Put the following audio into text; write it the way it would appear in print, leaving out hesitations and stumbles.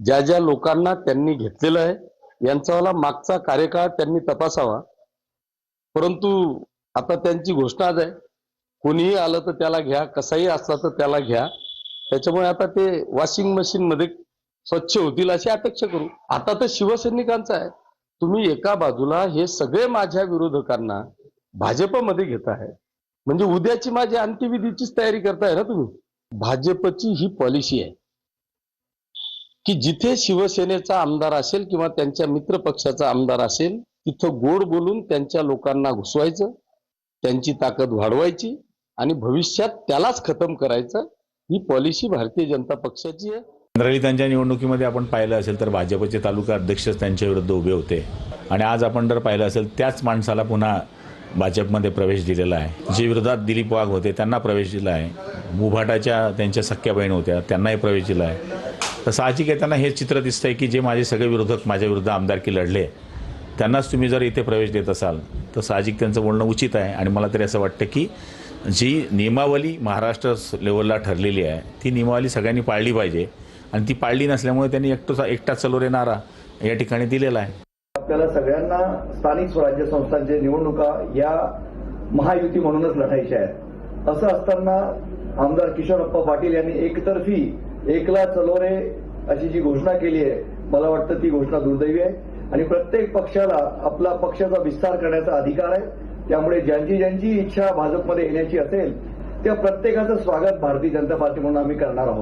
ज्या ज्या लोकांना त्यांनी घेतलेलं आहे यांचावाला मागचा कार्यकाळ त्यांनी तपासावा। परंतु आता त्यांची घोषणाच आहे, कोणीही आलं तर त्याला घ्या, कसाही असला तर त्याला घ्या। त्याच्यामुळे आता ते वॉशिंग मशीन मध्ये स्वच्छ होतील अशी अपेक्षा करू। आता तर शिवसैनिकांचं आहे, तुम्ही एका बाजूला हे सगळे माझ्या विरोधकांना भाजपमध्ये घेताय, म्हणजे उद्याची माझी अंत्यविधीचीच तयारी करताय ना तुम्ही। भाजपची ही पॉलिसी आहे की जिथे शिवसेनेचा आमदार असेल किंवा त्यांच्या मित्र पक्षाचा आमदार असेल तिथं गोड बोलून त्यांच्या लोकांना घुसवायचं, त्यांची ताकद वाढवायची आणि भविष्यात त्यालाच खतम करायचं। ही पॉलिसी भारतीय जनता पक्षाची आहे। दलितांच्या निवडणुकीमध्ये आपण पाहिलं असेल तर भाजपचे तालुका अध्यक्षच त्यांच्या विरुद्ध उभे होते आणि आज आपण जर पाहिलं असेल त्याच माणसाला पुन्हा भाजपमध्ये प्रवेश दिलेला आहे। जे विरोधात दिलीप वाघ होते त्यांना प्रवेश दिला आहे, मुभाटाच्या त्यांच्या सख्या बहीण होत्या त्यांनाही प्रवेश दिला आहे। तर साहजिक आहे त्यांना हे चित्र दिसतंय की जे माझे सगळे विरोधक माझ्या विरुद्ध आमदारकी लढले त्यांनाच तुम्ही जर इथे प्रवेश देत असाल तर साहजिक त्यांचं बोलणं उचित आहे। आणि मला तरी असं वाटतं की जी नियमावली महाराष्ट्र लेवलला ठरलेली आहे ती नियमावली सगळ्यांनी पाळली पाहिजे आणि ती पाळली नसल्यामुळे त्यांनी एकटा चलोरे नारा या ठिकाणी दिलेला आहे। आपल्याला सगळ्यांना स्थानिक स्वराज्य संस्थांच्या निवडणुका या महायुती म्हणूनच लढायच्या आहेत। असं असताना आमदार किशोरप्पा पाटील यांनी एकतर्फी एकला चलोरे अशी जी घोषणा केली आहे, मला वाटतं ती घोषणा दुर्दैवी आहे आणि प्रत्येक पक्षाला आपला पक्षाचा विस्तार करण्याचा अधिकार आहे। त्यामुळे ज्यांची इच्छा भाजपमध्ये येण्याची असेल त्या प्रत्येकाचं स्वागत भारतीय जनता पार्टी म्हणून आम्ही करणार आहोत।